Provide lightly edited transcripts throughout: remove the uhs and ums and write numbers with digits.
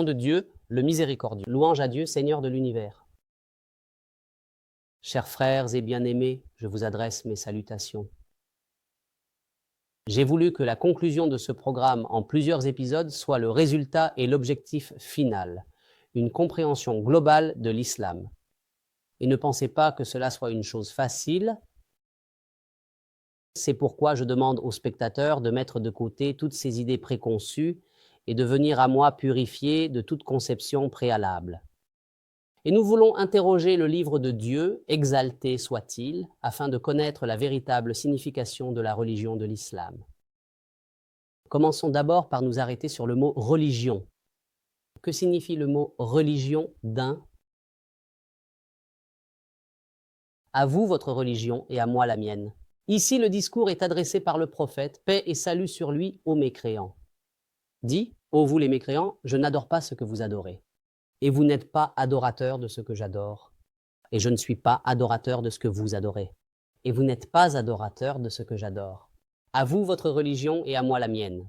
de Dieu, le miséricordieux. Louange à Dieu, Seigneur de l'univers. Chers frères et bien-aimés, je vous adresse mes salutations. J'ai voulu que la conclusion de ce programme en plusieurs épisodes soit le résultat et l'objectif final, une compréhension globale de l'islam. Et ne pensez pas que cela soit une chose facile. C'est pourquoi je demande aux spectateurs de mettre de côté toutes ces idées préconçues et de venir à moi purifiées de toute conception préalable. Et nous voulons interroger le livre de Dieu, exalté soit-il, afin de connaître la véritable signification de la religion de l'islam. Commençons d'abord par nous arrêter sur le mot religion. Que signifie le mot religion d'un? À vous votre religion et à moi la mienne. Ici, le discours est adressé par le prophète, paix et salut sur lui aux mécréants. Dit, ô vous les mécréants, je n'adore pas ce que vous adorez. Et vous n'êtes pas adorateurs de ce que j'adore. Et je ne suis pas adorateur de ce que vous adorez. Et vous n'êtes pas adorateurs de ce que j'adore. À vous votre religion et à moi la mienne.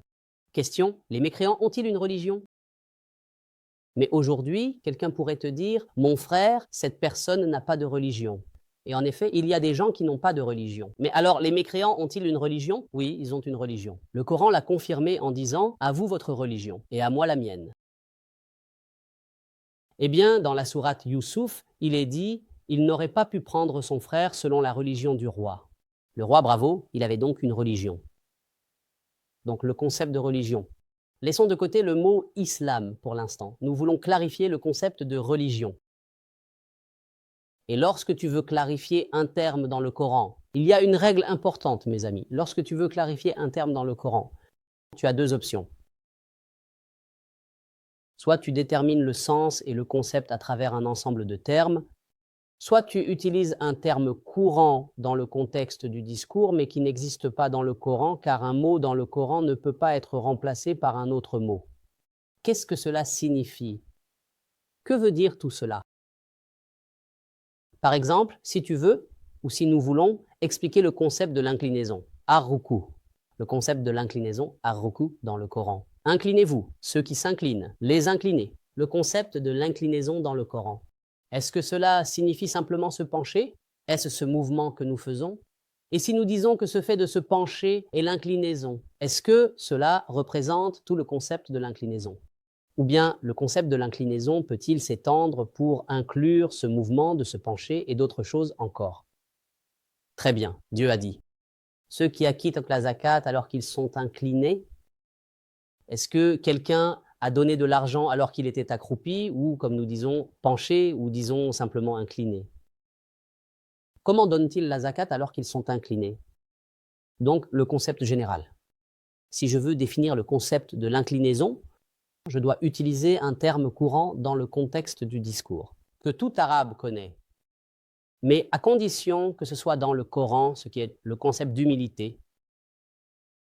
Question, les mécréants ont-ils une religion? Mais aujourd'hui, quelqu'un pourrait te dire, mon frère, cette personne n'a pas de religion. Et en effet, il y a des gens qui n'ont pas de religion. Mais alors, les mécréants ont-ils une religion? Oui, ils ont une religion. Le Coran l'a confirmé en disant, à vous votre religion et à moi la mienne. Eh bien, dans la sourate Youssouf, il est dit, il n'aurait pas pu prendre son frère selon la religion du roi. Le roi, bravo, il avait donc une religion. Donc le concept de religion. Laissons de côté le mot islam pour l'instant. Nous voulons clarifier le concept de religion. Et lorsque tu veux clarifier un terme dans le Coran, il y a une règle importante, mes amis. Lorsque tu veux clarifier un terme dans le Coran, tu as deux options. Soit tu détermines le sens et le concept à travers un ensemble de termes, soit tu utilises un terme courant dans le contexte du discours, mais qui n'existe pas dans le Coran, car un mot dans le Coran ne peut pas être remplacé par un autre mot. Qu'est-ce que cela signifie? Que veut dire tout cela? Par exemple, si tu veux, ou si nous voulons, expliquer le concept de l'inclinaison, ar-ruku, le concept de l'inclinaison, ar-ruku, dans le Coran. Inclinez-vous, ceux qui s'inclinent, les inclinés, le concept de l'inclinaison dans le Coran. Est-ce que cela signifie simplement se pencher? Est-ce ce mouvement que nous faisons? Et si nous disons que ce fait de se pencher est l'inclinaison, est-ce que cela représente tout le concept de l'inclinaison? Ou bien le concept de l'inclinaison peut-il s'étendre pour inclure ce mouvement de se pencher et d'autres choses encore? Très bien, Dieu a dit. Ceux qui acquittent la zakat alors qu'ils sont inclinés, est-ce que quelqu'un a donné de l'argent alors qu'il était accroupi ou, comme nous disons, penché ou disons simplement incliné? Comment donnent-ils la zakat alors qu'ils sont inclinés? Donc le concept général. Si je veux définir le concept de l'inclinaison, je dois utiliser un terme courant dans le contexte du discours, que tout arabe connaît, mais à condition que ce soit dans le Coran, ce qui est le concept d'humilité.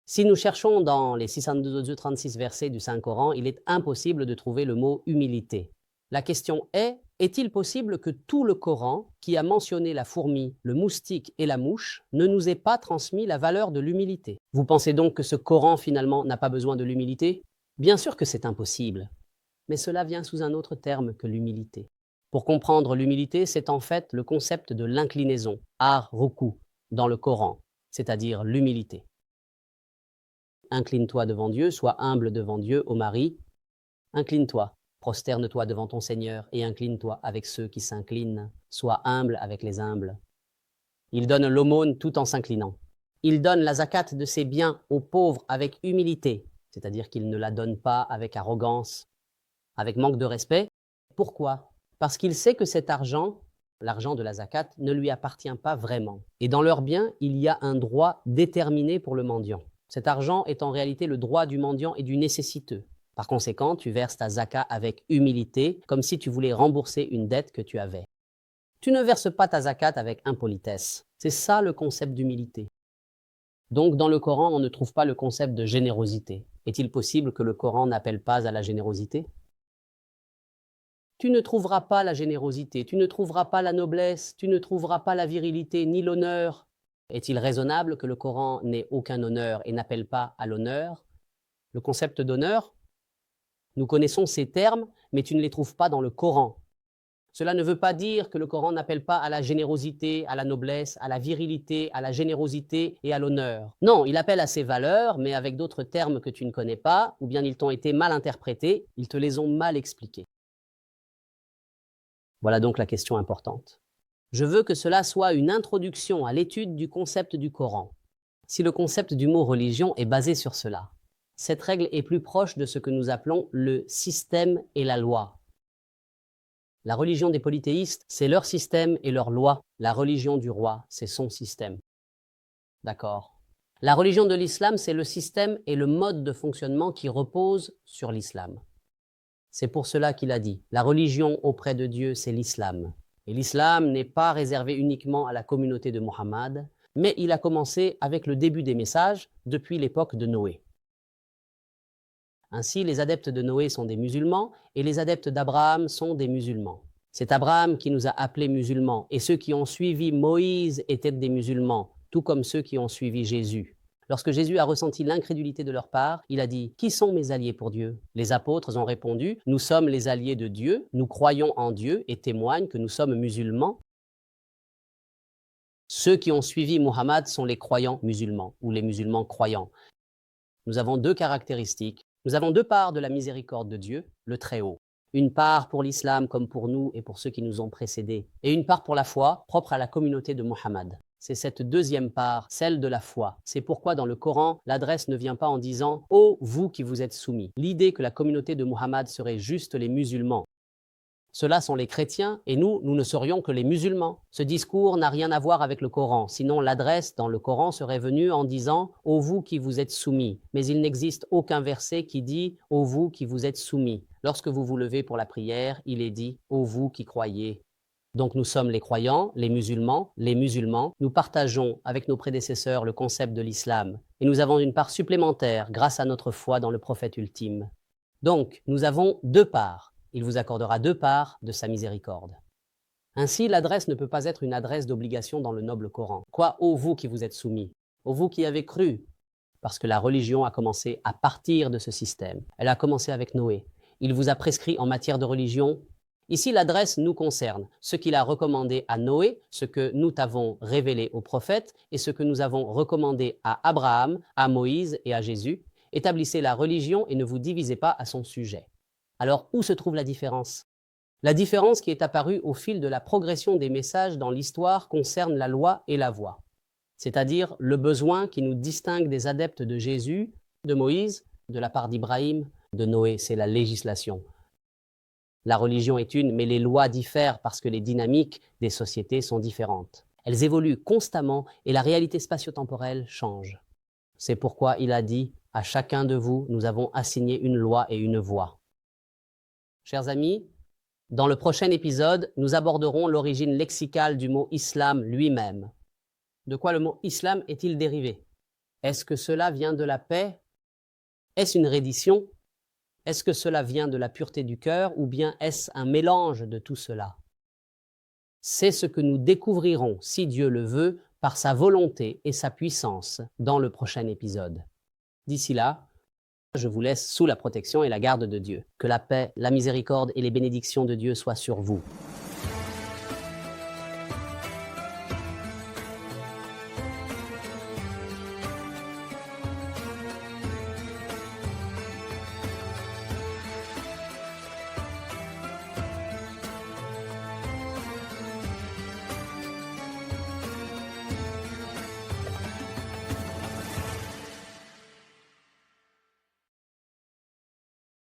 Si nous cherchons dans les 636 versets du Saint-Coran, il est impossible de trouver le mot humilité. La question est-il possible que tout le Coran, qui a mentionné la fourmi, le moustique et la mouche, ne nous ait pas transmis la valeur de l'humilité? Vous pensez donc que ce Coran finalement n'a pas besoin de l'humilité? Bien sûr que c'est impossible, mais cela vient sous un autre terme que l'humilité. Pour comprendre l'humilité, c'est en fait le concept de l'inclinaison, ar-ruku, dans le Coran, c'est-à-dire l'humilité. Incline-toi devant Dieu, sois humble devant Dieu, ô mari. Incline-toi, prosterne-toi devant ton Seigneur et incline-toi avec ceux qui s'inclinent. Sois humble avec les humbles. Il donne l'aumône tout en s'inclinant. Il donne la zakat de ses biens aux pauvres avec humilité, c'est-à-dire qu'il ne la donne pas avec arrogance, avec manque de respect. Pourquoi? Parce qu'il sait que cet argent, l'argent de la zakat, ne lui appartient pas vraiment. Et dans leurs biens, il y a un droit déterminé pour le mendiant. Cet argent est en réalité le droit du mendiant et du nécessiteux. Par conséquent, tu verses ta zakat avec humilité, comme si tu voulais rembourser une dette que tu avais. Tu ne verses pas ta zakat avec impolitesse. C'est ça le concept d'humilité. Donc dans le Coran, on ne trouve pas le concept de générosité. Est-il possible que le Coran n'appelle pas à la générosité? Tu ne trouveras pas la générosité, tu ne trouveras pas la noblesse, tu ne trouveras pas la virilité ni l'honneur. Est-il raisonnable que le Coran n'ait aucun honneur et n'appelle pas à l'honneur? Le concept d'honneur Nous connaissons ces termes, mais tu ne les trouves pas dans le Coran. Cela ne veut pas dire que le Coran n'appelle pas à la générosité, à la noblesse, à la virilité, à la générosité et à l'honneur. Non, il appelle à ces valeurs, mais avec d'autres termes que tu ne connais pas, ou bien ils t'ont été mal interprétés, ils te les ont mal expliqués. Voilà donc la question importante. Je veux que cela soit une introduction à l'étude du concept du Coran. Si le concept du mot religion est basé sur cela, cette règle est plus proche de ce que nous appelons le système et la loi. La religion des polythéistes, c'est leur système et leur loi. La religion du roi, c'est son système. D'accord. La religion de l'islam, c'est le système et le mode de fonctionnement qui reposent sur l'islam. C'est pour cela qu'il a dit, la religion auprès de Dieu, c'est l'islam. Et l'islam n'est pas réservé uniquement à la communauté de Mohammed, mais il a commencé avec le début des messages depuis l'époque de Noé. Ainsi, les adeptes de Noé sont des musulmans et les adeptes d'Abraham sont des musulmans. C'est Abraham qui nous a appelés musulmans et ceux qui ont suivi Moïse étaient des musulmans, tout comme ceux qui ont suivi Jésus. Lorsque Jésus a ressenti l'incrédulité de leur part, il a dit « Qui sont mes alliés pour Dieu ?» Les apôtres ont répondu « Nous sommes les alliés de Dieu, nous croyons en Dieu et témoignent que nous sommes musulmans. » Ceux qui ont suivi Muhammad sont les croyants musulmans ou les musulmans croyants. Nous avons deux caractéristiques. Nous avons deux parts de la miséricorde de Dieu, le Très-Haut. Une part pour l'islam comme pour nous et pour ceux qui nous ont précédés, et une part pour la foi, propre à la communauté de Muhammad. C'est cette deuxième part, celle de la foi. C'est pourquoi dans le Coran, l'adresse ne vient pas en disant « Ô vous qui vous êtes soumis ». L'idée que la communauté de Muhammad serait juste les musulmans. Ceux-là sont les chrétiens et nous ne serions que les musulmans. Ce discours n'a rien à voir avec le Coran, sinon l'adresse dans le Coran serait venue en disant « Ô vous qui vous êtes soumis ». Mais il n'existe aucun verset qui dit « Ô vous qui vous êtes soumis ». Lorsque vous vous levez pour la prière, il est dit « Ô vous qui croyez ». Donc nous sommes les croyants, les musulmans, nous partageons avec nos prédécesseurs le concept de l'islam et nous avons une part supplémentaire grâce à notre foi dans le prophète ultime. Donc nous avons deux parts. Il vous accordera deux parts de sa miséricorde. Ainsi, l'adresse ne peut pas être une adresse d'obligation dans le noble Coran. Quoi, ô vous qui vous êtes soumis, ô vous qui avez cru, parce que la religion a commencé à partir de ce système. Elle a commencé avec Noé. Il vous a prescrit en matière de religion. Ici, l'adresse nous concerne, ce qu'il a recommandé à Noé, ce que nous t'avons révélé aux prophètes et ce que nous avons recommandé à Abraham, à Moïse et à Jésus. Établissez la religion et ne vous divisez pas à son sujet. Alors, où se trouve la différence? La différence qui est apparue au fil de la progression des messages dans l'histoire concerne la loi et la voie, c'est-à-dire le besoin qui nous distingue des adeptes de Jésus, de Moïse, de la part d'Ibrahim, de Noé, c'est la législation. La religion est une, mais les lois diffèrent parce que les dynamiques des sociétés sont différentes. Elles évoluent constamment et la réalité spatio-temporelle change. C'est pourquoi il a dit « À chacun de vous, nous avons assigné une loi et une voie ». Chers amis, dans le prochain épisode, nous aborderons l'origine lexicale du mot islam lui-même. De quoi le mot islam est-il dérivé? Est-ce que cela vient de la paix? Est-ce une reddition? Est-ce que cela vient de la pureté du cœur ou bien est-ce un mélange de tout cela? C'est ce que nous découvrirons, si Dieu le veut, par sa volonté et sa puissance dans le prochain épisode. D'ici là, je vous laisse sous la protection et la garde de Dieu. Que la paix, la miséricorde et les bénédictions de Dieu soient sur vous.